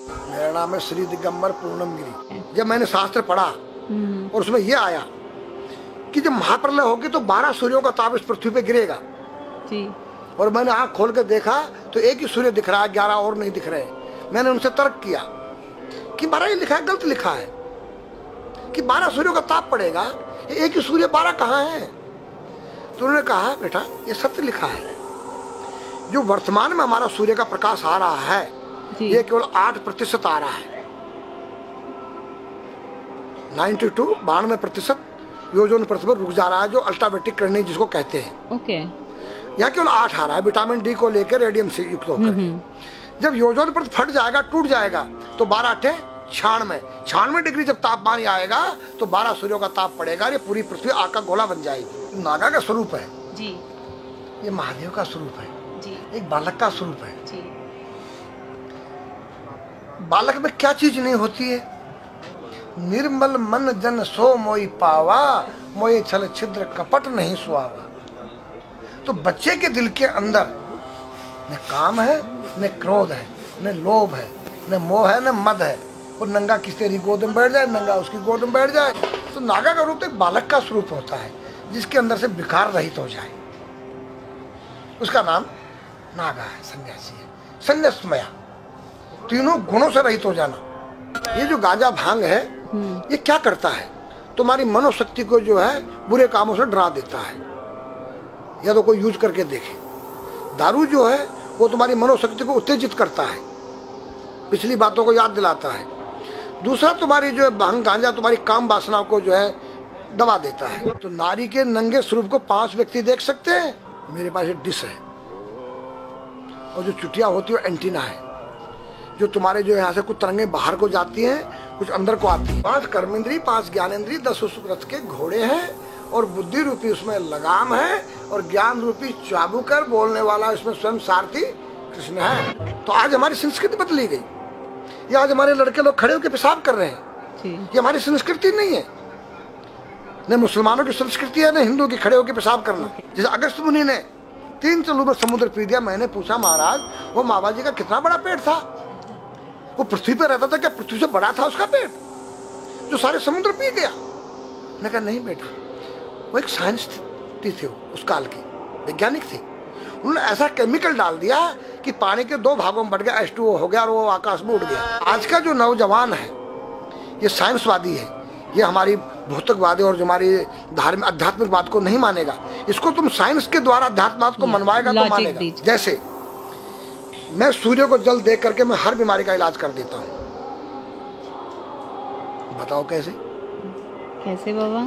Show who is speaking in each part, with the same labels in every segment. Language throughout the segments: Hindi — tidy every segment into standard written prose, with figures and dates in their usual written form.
Speaker 1: मेरा नाम है श्री दिगंबर पूर्णम गिरी। जब मैंने शास्त्र पढ़ा और उसमें यह आया कि जब महाप्रलय होगी तो 12 सूर्यों का ताप इस पृथ्वी पे गिरेगा
Speaker 2: जी।
Speaker 1: और मैंने आंख खोल कर देखा तो एक ही सूर्य दिख रहा है, 11 और नहीं दिख रहे। मैंने उनसे तर्क किया कि 12 ही लिखा है, गलत लिखा है कि 12 सूर्यों का ताप पड़ेगा, एक ही सूर्य 12 कहाँ है? तो उन्होंने कहा बेटा ये सत्य लिखा है, जो वर्तमान में हमारा सूर्य का प्रकाश आ रहा है ये केवल 8% आ रहा है। 92% ओजोन परत पर रुक जा रहा है, जो अल्ट्रावायलेट किरणें जिसको कहते हैं।
Speaker 2: ओके।
Speaker 1: यहाँ केवल 8 आ रहा है विटामिन डी को लेकर, रेडियम से युक्त होकर। जब ओजोन परत फट जाएगा, टूट जाएगा तो 12 96 डिग्री जब तापमान आएगा तो 12 सूर्यों का ताप पड़ेगा। ये पूरी पृथ्वी आग का गोला बन जाएगी। नागा का स्वरूप है
Speaker 2: जी,
Speaker 1: ये महादेव का स्वरूप है
Speaker 2: जी,
Speaker 1: एक बालक का स्वरूप है
Speaker 2: जी।
Speaker 1: बालक में क्या चीज नहीं होती है? निर्मल मन जन सो मोई पावा, मोये छल छिद्र कपट नहीं सुहावा। तो बच्चे के दिल के अंदर न काम है, न क्रोध है, न लोभ है, न मोह है, न मद है। वो नंगा किसी तेरी गोद में बैठ जाए, नंगा उसकी गोद में बैठ जाए। तो नागा का रूप एक बालक का स्वरूप होता है जिसके अंदर से विकार रहित हो जाए, उसका नाम नागा है, सन्यासी है, संन्यासमया, तीनों गुणों से रहित हो जाना। ये जो गांजा भांग है ये क्या करता है? तुम्हारी मनोशक्ति को जो है बुरे कामों से डरा देता है। या तो कोई यूज करके देखे। दारू जो है वो तुम्हारी मनोशक्ति को उत्तेजित करता है, पिछली बातों को याद दिलाता है। दूसरा तुम्हारी जो है भांग गांजा तुम्हारी काम वासना को जो है दबा देता है। तो नारी के नंगे स्वरूप को 5 व्यक्ति देख सकते हैं। मेरे पास एक डिश है और जो चुटिया होती है एंटीना है, जो तुम्हारे जो यहाँ से कुछ तरंगे बाहर को जाती हैं, कुछ अंदर को आती है। 5 कर्मेंद्री, 5 ज्ञानेंद्री, 10 रथ के घोड़े हैं और बुद्धि रूपी उसमें लगाम है और ज्ञान रूपी चाबुकर बोलने वाला इसमें स्वयं सारथी कृष्ण है। तो आज हमारी संस्कृति बदली गई। ये आज हमारे लड़के लोग खड़े होकर पेशाब कर रहे हैं। ये हमारी संस्कृति नहीं है। न मुसलमानों की संस्कृति है, न हिंदुओं की खड़े होकर पेशाब करना। जैसे अगस्त मुनि ने 3 चलू में समुद्र पी दिया। मैंने पूछा महाराज वो मामा जी का कितना बड़ा पेट था? वो पृथ्वी पे रहता था, क्या पृथ्वी से बड़ा था उसका पेट जो सारे समुद्र पी गया? मैंने कहा नहीं बेटा, वो एक साइंस थी, उस काल की वैज्ञानिक थी। उन्होंने ऐसा केमिकल डाल दिया कि पानी के 2 भागों में बढ़ गया, H2O हो गया और वो आकाश में उड़ गया। आज का जो नौजवान है ये साइंसवादी है, ये हमारी भौतिकवादी और जो हमारी धार्मिक आध्यात्मिकवाद को नहीं मानेगा। इसको तुम साइंस के द्वारा अध्यात्मवाद को मनवाएगा तो मानेगा। जैसे मैं सूर्य को जल देख करके मैं हर बीमारी का इलाज कर देता हूँ। बताओ कैसे?
Speaker 2: कैसे बाबा?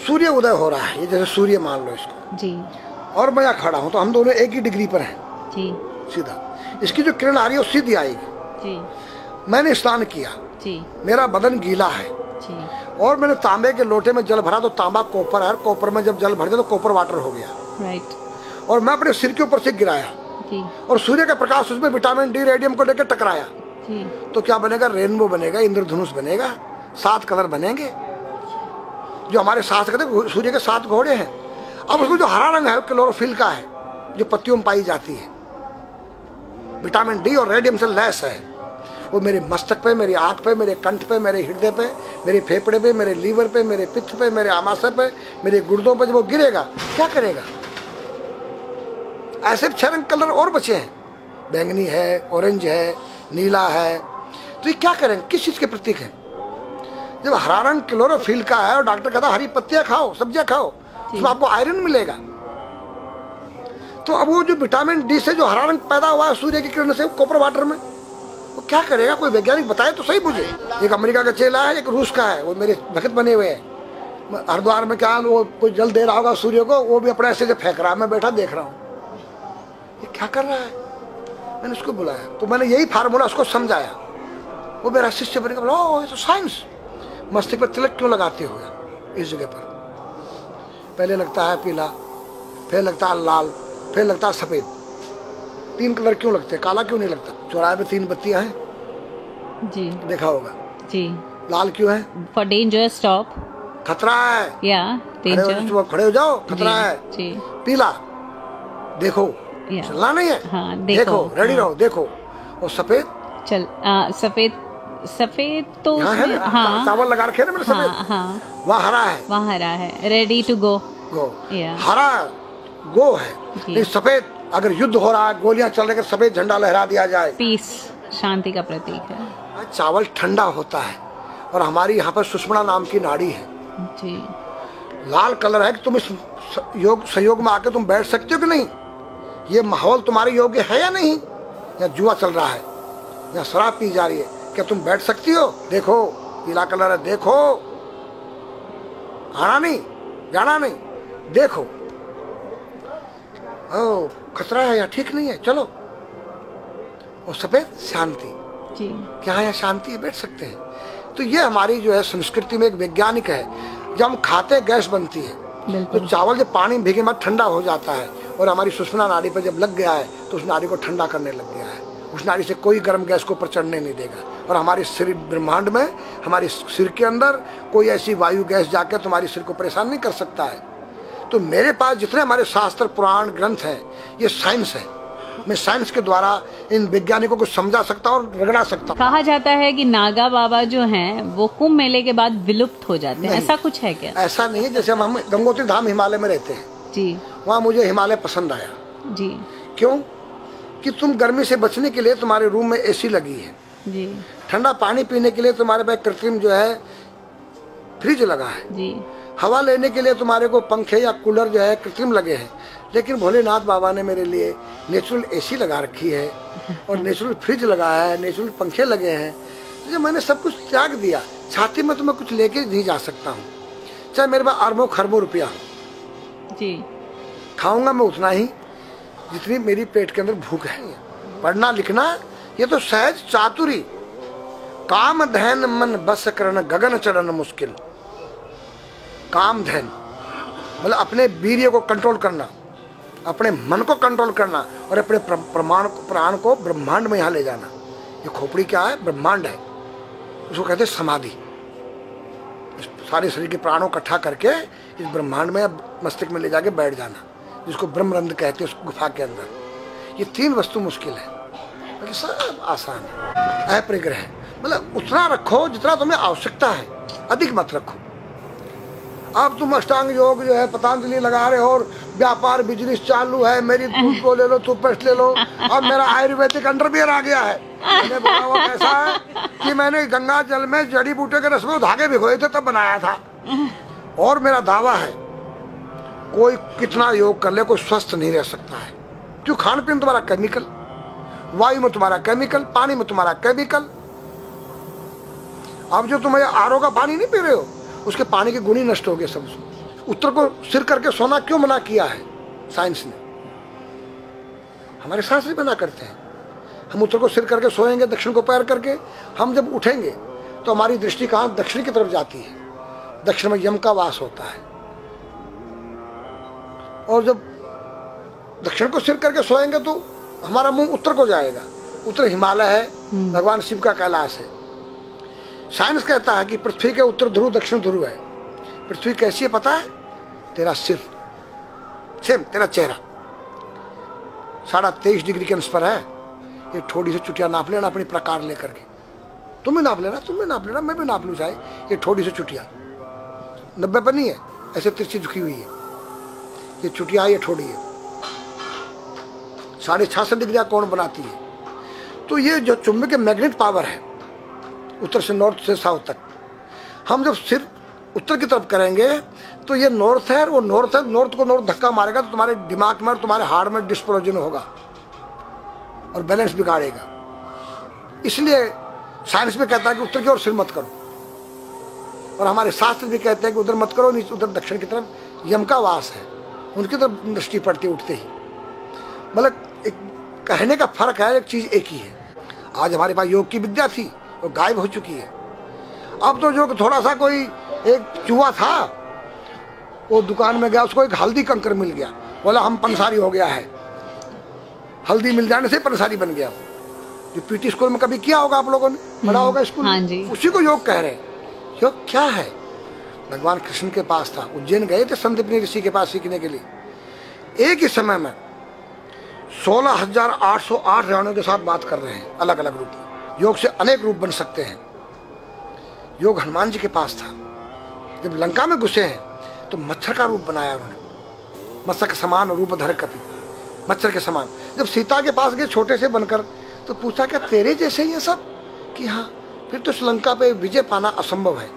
Speaker 1: सूर्य उदय हो रहा है, ये जैसे सूर्य मान लो इसको
Speaker 2: जी, और
Speaker 1: मैं यहाँ खड़ा हूँ तो हम दोनों एक ही डिग्री पर हैं
Speaker 2: जी।
Speaker 1: सीधा इसकी जो किरण आ रही है वो सीधी आएगी
Speaker 2: जी।
Speaker 1: मैंने स्नान किया जी, मेरा बदन गीला है जी, और मैंने तांबे के लोटे में जल भरा तो तांबा कॉपर है, कोपर में जब जल भर गया तो कॉपर वाटर हो गया।
Speaker 2: राइट।
Speaker 1: और मैं अपने सिर के ऊपर से गिराया जी, और सूर्य का प्रकाश उसमें विटामिन डी रेडियम को लेकर टकराया जी। तो क्या बनेगा? रेनबो बनेगा, इंद्रधनुष बनेगा, 7 कलर बनेंगे। जो हमारे 7 कहते सूर्य के 7 घोड़े हैं। अब उसको जो हरा रंग है क्लोरोफिल का है, जो पत्तियों में पाई जाती है, विटामिन डी और रेडियम से लैस है। वो मेरे मस्तक पे, मेरी आंख पे, मेरे कंठ पे, मेरे हृदय पे, मेरे फेफड़े पे, मेरे लीवर पे, मेरे पित्त पे, मेरे आमाशय पे, मेरे गुर्दों पे जब वो गिरेगा क्या करेगा? ऐसे 6 रंग कलर और बचे हैं, बैंगनी है, ऑरेंज है, नीला है। तो ये क्या करेंगे? किस चीज के प्रतीक है? जब हरा रंग क्लोरोफिल का है और डॉक्टर कहता है हरी पत्तियां खाओ, सब्जियां खाओ, उसमें आपको आयरन मिलेगा। तो अब वो जो विटामिन डी से जो हरा रंग पैदा हुआ है सूर्य की किरण से कॉपर वाटर में, वो क्या करेगा? कोई वैज्ञानिक बताए तो सही मुझे। एक अमेरिका का चेला है, एक रूस का है, वो मेरे भक्त बने हुए हैं। हरिद्वार में क्या वो कोई जल दे रहा होगा सूर्य को, वो भी अपने ऐसे फेंक रहा है, मैं बैठा देख रहा हूँ ये क्या कर रहा है। मैंने उसको बुलाया तो मैंने यही फार्मूला उसको समझाया। वो मेरा शिष्य बनेगा। बोला ओ ये तो साइंस। मस्तिष्क पर तिलक क्यों लगाते हो इस जगह पर? पहले लगता है पीला, फिर लगता है लाल, फिर लगता है सफेद। 3 कलर क्यों लगते हैं? काला क्यों नहीं लगता? चौराहे पे 3 बत्तियां हैं जी, देखा होगा जी। लाल क्यों है? फॉर डेंजर, स्टॉप, खतरा है, या डेंजर, खड़े हो जाओ, खतरा है जी। पीला देखो, चलना नहीं है, हाँ, देखो, रेडी रहो, देखो। और सफेद
Speaker 2: चल सफेद सफेद तो
Speaker 1: यहाँ है
Speaker 2: उसमें
Speaker 1: ना,
Speaker 2: हाँ
Speaker 1: चावल लगा रखे हैं ना मेरे
Speaker 2: हाँ
Speaker 1: सफेद,
Speaker 2: हाँ
Speaker 1: वहाँ हरा है।
Speaker 2: वहाँ हरा है, रेडी टू गो।
Speaker 1: गो
Speaker 2: या
Speaker 1: हरा गो है,
Speaker 2: जी।
Speaker 1: नहीं सफेद। अगर युद्ध हो रहा है, गोलियां चल रही है, सफेद झंडा लहरा दिया जाए,
Speaker 2: पीस, शांति का प्रतीक है।
Speaker 1: चावल ठंडा होता है। और हमारी यहाँ पर सुषुम्ना नाम की नाड़ी है,
Speaker 2: जी।
Speaker 1: लाल कलर है कि तुम इस योग सहयोग में आके तुम बैठ सकते हो कि नहीं, ये माहौल तुम्हारे योग्य है या नहीं, या जुआ चल रहा है, या शराब पी जा रही है, क्या तुम बैठ सकती हो? देखो पीला कलर है, देखो, आना नहीं जाना नहीं, देखो ओ खतरा है या ठीक नहीं है, चलो। और सफेद शांति,
Speaker 2: जी।
Speaker 1: क्या यहाँ शांति है, बैठ सकते हैं। तो ये हमारी जो है संस्कृति में एक वैज्ञानिक है। जब हम खाते गैस बनती है, तो चावल जब पानी में भीगे बाद ठंडा हो जाता है, और हमारी सुषुम्ना नाड़ी पर जब लग गया है तो उस नाड़ी को ठंडा करने लग गया है। उस नाड़ी से कोई गर्म गैस को ऊपर चढ़ने नहीं देगा। और हमारे सिर ब्रह्मांड में, हमारे सिर के अंदर कोई ऐसी वायु गैस जाकर तुम्हारी सिर को परेशान नहीं कर सकता है। तो मेरे पास जितने हमारे शास्त्र पुराण ग्रंथ हैं, ये साइंस है। मैं साइंस के द्वारा इन वैज्ञानिकों को समझा सकता हूँ और रगड़ा सकता हूँ।
Speaker 2: कहा जाता है कि नागा बाबा जो हैं वो कुंभ मेले के बाद विलुप्त हो जाते हैं, ऐसा कुछ है क्या?
Speaker 1: ऐसा नहीं है। जैसे हम गंगोत्री धाम हिमालय में रहते हैं
Speaker 2: जी,
Speaker 1: वहाँ मुझे हिमालय पसंद आया।
Speaker 2: जी,
Speaker 1: क्यों? कि तुम गर्मी से बचने के लिए तुम्हारे रूम में एसी लगी है,
Speaker 2: जी,
Speaker 1: ठंडा पानी पीने के लिए तुम्हारे पास कृत्रिम जो है फ्रिज लगा है,
Speaker 2: जी,
Speaker 1: हवा लेने के लिए तुम्हारे को पंखे या कूलर जो है कृत्रिम लगे हैं। लेकिन भोलेनाथ बाबा ने मेरे लिए नेचुरल एसी लगा रखी है, और नेचुरल फ्रिज लगाया है, नेचुरल पंखे लगे हैं। जब मैंने सब कुछ त्याग दिया, छाती में तो मैं कुछ लेके नहीं जा सकता हूँ, चाहे मेरे पास अरबों खरबों रुपया हो।
Speaker 2: जी।
Speaker 1: खाऊंगा मैं उतना ही जितनी मेरी पेट के अंदर भूख है। पढ़ना लिखना ये तो सहज चातुरी, काम धैन मन बस करन गगन चढ़न मुश्किल। काम धैन मतलब अपने वीर्य को कंट्रोल करना, अपने मन को कंट्रोल करना, और अपने प्राण को ब्रह्मांड में यहाँ ले जाना। ये खोपड़ी क्या है? ब्रह्मांड है। उसको कहते हैं समाधि। सारे शरीर के प्राणों इकट्ठा करके इस ब्रह्मांड में मस्तिष्क में ले जाके बैठ जाना, जिसको ब्रह्मरंध्र कहते हैं, उस गुफा के अंदर। ये तीन वस्तु मुश्किल है, बाकी सब आसान है। अपरिग्रह मतलब उतना रखो जितना तुम्हें आवश्यकता है, अधिक मत रखो। अब तुम अष्टांग योग जो है पतंजलि लगा रहे हो, और व्यापार बिजनेस चालू है, मेरी दूध को ले लो, टूथपेस्ट ले लो। अब मेरा आयुर्वेदिक अंडरवियर आ गया है। मैंने बोला वो कैसा है कि मैंने गंगा जल में जड़ी बूटे के रस में धागे भिगोए थे तब बनाया था। और मेरा दावा है कोई कितना योग कर ले, कोई स्वस्थ नहीं रह सकता है। क्यों? खान पीन तुम्हारा केमिकल, वायु में तुम्हारा केमिकल, पानी में तुम्हारा केमिकल। अब जो तुम आरओ का पानी नहीं पी रहे हो, उसके पानी के गुण ही नष्ट हो गए सब। उत्तर को सिर करके सोना क्यों मना किया है साइंस ने? हमारे शास्त्र मना करते हैं। हम उत्तर को सिर करके सोएंगे, दक्षिण को पैर करके। हम जब उठेंगे तो हमारी दृष्टि कहाँ? दक्षिण की तरफ जाती है। दक्षिण में यम का वास होता है। और जब दक्षिण को सिर करके सोएंगे तो हमारा मुंह उत्तर को जाएगा। उत्तर हिमालय है, भगवान शिव का कैलाश है। साइंस कहता है कि पृथ्वी के उत्तर ध्रुव दक्षिण ध्रुव है। पृथ्वी कैसी है पता है? तेरा सिर, सेम तेरा चेहरा 23.5 डिग्री के अंश पर है। ये थोड़ी सी चुटिया नाप लेना अपनी प्रकार लेकर के। तुम भी नाप लेना, तुम भी नाप लेना, मैं भी नाप लूँ चाहे। ये थोड़ी सी चुटिया 90 पर नहीं है, ऐसे तिरछी झुकी हुई है। ये चुटिया ये थोड़ी है, 66.5 डिग्री कोण बनाती है। तो ये जो चुंबकीय मैग्नेट पावर है, उत्तर से नॉर्थ से साउथ तक, हम जब सिर उत्तर की तरफ करेंगे तो ये नॉर्थ है, वो नॉर्थ है। नॉर्थ को नॉर्थ धक्का मारेगा तो तुम्हारे दिमाग में और तुम्हारे हार्ट में डिस्प्रोजन होगा और बैलेंस बिगाड़ेगा। इसलिए साइंस में कहता है कि उत्तर की ओर सिर मत करो, और हमारे शास्त्र भी कहते हैं कि उधर मत करो, नीचे उधर दक्षिण की तरफ यम का वास है, उनकी तरफ दृष्टि पड़ती उठते ही। मतलब एक कहने का फर्क है, एक चीज एक ही है। आज हमारे पास योग की विद्या थी, वो गायब हो चुकी है। अब तो जो थोड़ा सा कोई एक चूहा था, वो दुकान में गया, उसको एक हल्दी कंकर मिल गया, बोला हम पंसारी हो गया है। हल्दी मिल जाने से पंसारी बन गया। जो पीटी स्कूल में कभी किया होगा आप लोगों ने, पढ़ा होगा स्कूल
Speaker 2: हाँ
Speaker 1: में, उसी को योग कह रहे हैं। योग क्या है? भगवान कृष्ण के पास था, उज्जैन गए थे संदीपनी ऋषि के पास सीखने के लिए। एक ही समय में 16,808 रानियों के साथ बात कर रहे हैं, अलग अलग रूप में। योग से अनेक रूप बन सकते हैं। योग हनुमान जी के पास था। जब लंका में घुसे हैं तो मच्छर का रूप बनाया उन्होंने, मत्स्य के समान रूप धर कपि, मच्छर के समान। जब सीता के पास गए छोटे से बनकर तो पूछा क्या तेरे जैसे ही है सब? कि हाँ। फिर तो श्रीलंका पे विजय पाना असंभव है।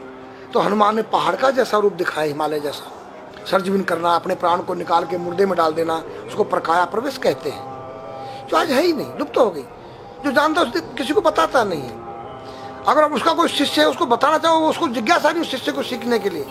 Speaker 1: तो हनुमान ने पहाड़ का जैसा रूप दिखाया, हिमालय जैसा, सर्जविन करना, अपने प्राण को निकाल के मुर्दे में डाल देना, उसको प्रकाया प्रवेश कहते हैं, जो आज है ही नहीं, लुप्त हो गई। जो जानता है किसी को बताता नहीं है। अगर उसका कोई शिष्य है उसको बताना चाहो, उसको जिज्ञासा नहीं उस शिष्य को सीखने के लिए।